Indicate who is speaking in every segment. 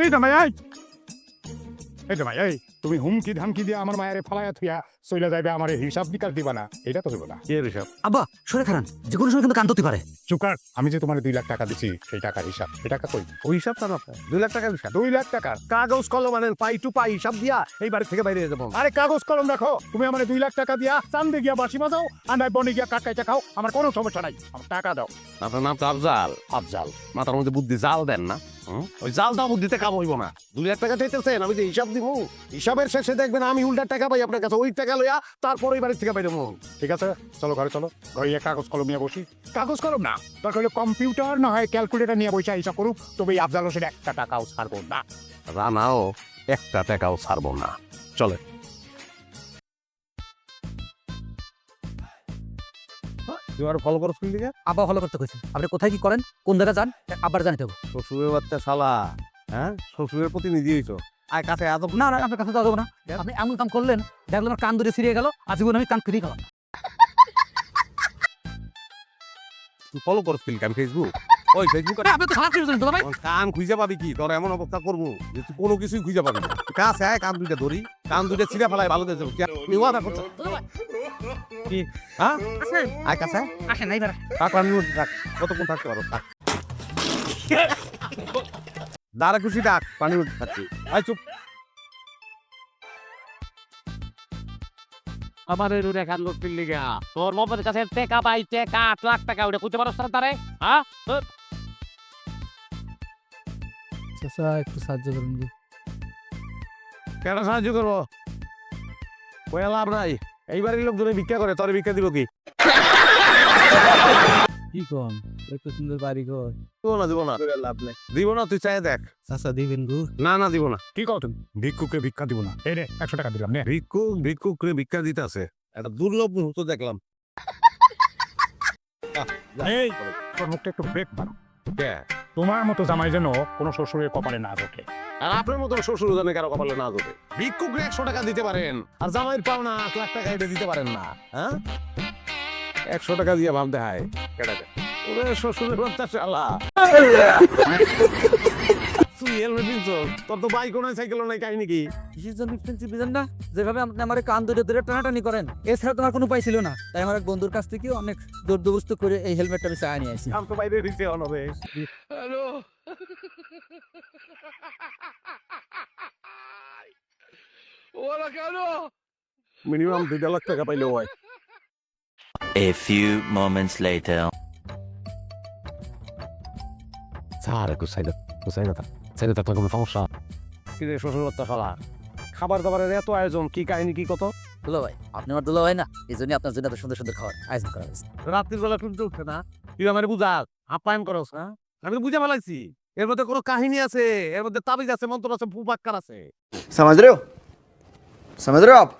Speaker 1: এই জামাই এই জামাই তুমি হুমকি ধামকি দিয়ে আমার মায়ের ফালাইয়া থুইয়া চইলা যাইবে আমার হিসাব নিকাশ দিবা না, এটা তো হইব না।
Speaker 2: কি হিসাব?
Speaker 3: আব্বা সরে খারান, যে কোনো সময় কিন্তু কান ধরতে পারে।
Speaker 1: চুকার, আমি যে তোমার 2 লাখ টাকা দিছি সেই টাকার হিসাব, এই টাকা কই?
Speaker 2: ওই হিসাব চান আপনার 2 লাখ টাকার হিসাব?
Speaker 1: 2 লাখ টাকা
Speaker 2: কাগজ কলম আনেন, পাই টু পাই হিসাব দিয়া এই বাড়ি থেকে বাইরে যাবো।
Speaker 1: আরে কাগজ কলম রাখো, তুমি আমার 2 লাখ টাকা দিয়া চান্দে গিয়া বাসি বাজাও আর নাই বনে গিয়া কাটকাইটা খাও, আমার কোনো সমস্যা নাই, আমার টাকা দাও।
Speaker 2: আপনার নাম তো আফজাল।
Speaker 1: আফজাল
Speaker 2: মাথার মধ্যে বুদ্ধি জাল দেন না, ওই জাল দাও বুদ্ধিতে কাম হইব না। 2 লাখ টাকা চাইতেছেন, আমি যে হিসাব দিব, হিসাবের শেষে দেখবেন আমি উল্টা টাকা পাই আপনার কাছে, ওই টাকা লইয়া তারপরে এই বাড়ি থেকে বাইরে যাবো।
Speaker 1: ঠিক আছে, চলো ঘরে চলো, ঘরে গিয়ে কাগজ কলম নিয়ে বসি। কাগজ কলম না, দরকার হলে কম্পিউটার না হয় ক্যালকুলেটর নিয়ে বসে হিসাব করুক, তবে এই আফজাল হোসেন 1 টাকাও ছাড়বো না।
Speaker 2: রানাও 1 টাকাও ছাড়বো না। চলে তুই আর ফলো করছ কোন দিকে?
Speaker 3: আব্বা ভালো করতে কইছেন, আপনি কোথায় কি করেন, কোন জায়গা যান, আব্বার জানিতে হবে।
Speaker 2: শ্বশুরের বাচ্চা শালা, হ্যাঁ শ্বশুরের প্রতিনিধি হইছো। আর কাছে আদব
Speaker 3: না না, আপনার কাছে যাওয়া যাবো না। আপনি এমন কাম করলেন, দেখলাম আমার কান ধরে ছিঁড়ে গেল, আজীবন আমি কান ফিরিয়ে গেলাম।
Speaker 2: তুই ফলো করছ আমি ফেসবুক, ওই ফেসবুক
Speaker 3: আপনি তো খারাপ করে তো ভাই।
Speaker 2: কান খুঁজে পাবি কি? তোর এমন অবস্থা করবো যে তুই কোনো কিছুই খুঁজে পাবি না। কাছে আয়, কান দুইটা ধরি, কান দুইটা ছিঁড়ে ফেলায় ভালো দেশ ওয়াদা করছ কি? হ্যাঁ আয় কাছে
Speaker 3: আসেন নাই বেড়া।
Speaker 2: থাক, কতক্ষণ থাকতে পারো থাক। দাঁড়া খুশি ডাক, পানি থাকছি। আয় চুপ।
Speaker 4: আমার রেখার লোক পিল্লি গা তোর মোবাইলের কাছে টেকা পাই টেকা 8 লাখ টাকা ওটা কইতে পারছ না তারে? হ্যাঁ
Speaker 3: চাচা একটু সাহায্য করুন।
Speaker 2: কেন সাহায্য করবো? কয়ে লাভ নাই, এইবারের লোকজনে ভিক্ষা করে, তোরে ভিক্ষা দিব কি?
Speaker 3: কি কম, এত সুন্দর বাড়ি ঘর।
Speaker 2: দিব না লাভ নাই, দিব না, তুই চাই দেখ।
Speaker 3: চাচা দিবেন গো?
Speaker 2: না না দিব না।
Speaker 1: কি কও তুমি? ভিক্ষুকে ভিক্ষা দিব না? এই রে 100 টাকা দিলাম নে।
Speaker 2: ভিক্ষুক রে ভিক্ষা দিতে আছে, একটা দুর্লভ মুহূর্ত দেখলাম।
Speaker 1: এই তোর মুখটা একটু ব্রেক মারো।
Speaker 2: কে?
Speaker 1: তোমার মতো জামাই যেন কোনো শ্বশুরের কপালে না জোটে।
Speaker 2: আর আপনার মতন শ্বশুর জানে কারো কপালে না জোটে। ভিক্ষুক 100 টাকা দিতে পারেন, আর জামাইয়ের পাওনা 8 লাখ টাকা এটা দিতে পারেন না। হ্যাঁ 100 টাকা দিয়ে ভাব দেখায় কেটাকে? ওরে শ্বশুরের বাচ্চা শালা, তুই হেলমেট কিনছ, তোর তো বাইকও নাই সাইকেলও নাই, কাহিনী কি?
Speaker 3: কিসের জন্য এক্সপেন্সিভ বুঝেন না? যেভাবে আপনি আমার কান ধরে ধরে টানাটানি করেন, এছাড়া তোমার কোনো উপায় ছিল না। তাই আমার এক বন্ধুর কাছ থেকে অনেক জোরদবস্ত করে এই হেলমেটটা আমি চাই নিয়ে আসি।
Speaker 2: আমি তো বাইরে দিতে অনবে। মিনিমাম 2 লাখ টাকা পাইলে হয়।
Speaker 5: A few moments later.
Speaker 2: Sir গুছাই না তার কোনো সমস্যা কি রে? শ্বশুর বাচ্চা শালা, খাবার দাবারের এত আয়োজন, কি কাহিনী কি কত?
Speaker 3: দুলা ভাই, আপনি আমার দুলা ভাই না, এই জন্য আপনার জন্য এত সুন্দর সুন্দর খাবার আয়োজন করা হয়েছে।
Speaker 2: রাত্রির বেলা টুনতে উঠে না, তুই আমার বুঝাস, আপ্যায়ন করস না? আমি তো বুঝে ফেলাইছি এর মধ্যে কোনো কাহিনী আছে, এর মধ্যে তাবিজ আছে, মন্ত্র আছে, ফুপাক্কার আছে।
Speaker 6: समझ रहे हो? समझ रहे हो आप?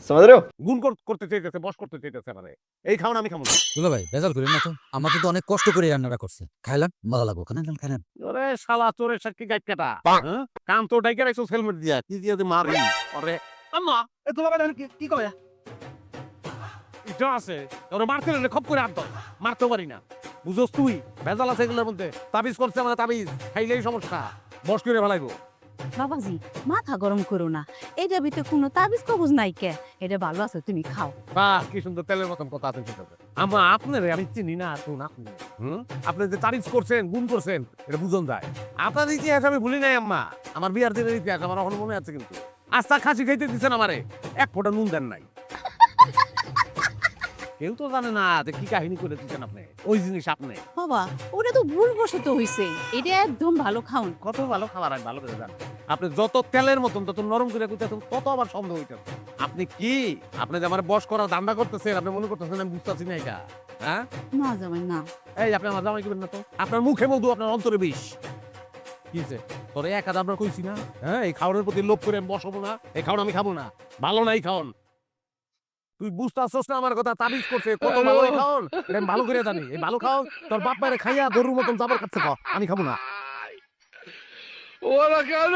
Speaker 6: समझ रहे हो?
Speaker 2: গুণ করতে চাইতেছে, বস করতে চাইতেছে মানে। এই খাওন আমি খাবো না।
Speaker 3: দুলা ভাই বেজাল করেন না তো, আমরা তো অনেক কষ্ট করে রান্নাটা করছি, খাইলাম ভালো লাগবো, খাইলাম।
Speaker 2: ওরে শালা, চোরের সাক্ষী গাইড কাটা, হ্যাঁ? কান তো ডাইকে রাখছো হেলমেট দিয়া, কি দিয়ে মারি? ওরে আম্মা, এ তো লাগা কি কয়? এটা আছে, ওরে মারতে হলে খপ করে আট দয়, মারতেও পারি না। বুঝোস তুই ভেজাল আছে এগুলোর মধ্যে, তাবিজ করছে মানে তাবিজ, খাইলেই সমস্যা, বস করে ফেলাইবো।
Speaker 7: বাবাজি মাথা গরম করো না, এটা ভিতরে কোনো তাবিজ কবজ নাই কে, এটা ভালো আছে তুমি খাও।
Speaker 2: বাহ, কি সুন্দর তেলের মতন কথা আপনি বলতেছেন। আম্মা আপনারে আমি চিনি না, তুই না শুনি। আপনি যে তারিফ করছেন, গুণ করছেন, এটা বুঝন যায়। আপনার ইতিহাস আমি ভুলি নাই আম্মা, আমার বিয়ার দিনের ইতিহাস আমার এখন মনে আছে। কিন্তু আস্তা খাসি খাইতে দিচ্ছেন আমারে, 1 ফোঁটা নুন দেন নাই। কেউ তো জানে না যে কি কাহিনী করে দিচ্ছেন আপনি, ওই জিনিস আপনি।
Speaker 7: বাবা ওটা তো ভুল বশত হইছে, এটা একদম ভালো খাওন।
Speaker 2: কত ভালো খাবার আমি ভালো করে জানি। আপনি যত তেলের মতন তত নরম করে কইতেছেন, তত আবার সন্দেহ হইতেছে। আপনি কি, আপনি যে আমার বস করার ধান্দা করতেছেন, আপনি মনে করতেছেন আমি বুঝতেছি না এটা? হ্যাঁ
Speaker 7: না জামাই না।
Speaker 2: এই আপনি আমার জামাই করবেন না তো? আপনার মুখে মধু, আপনার অন্তরে বিষ। কি হয়েছে তোর? এক আধ আমরা কইছি না, হ্যাঁ এই খাওয়ানোর প্রতি লোভ করে আমি বসবো না, এই খাওয়ান আমি খাবো না, ভালো নাই খাওয়ান। তুই বুঝতে আসছিস না আমার কথা? তাবিজ করছে, কত ভালো এই খাওয়ান, এটা আমি ভালো করে জানি। এই ভালো খাওয়ান তোর বাপ মায়ের খাইয়া গরুর মতন জাবর কাটছে, খাও, আমি খাবো না।
Speaker 4: ওরা কেন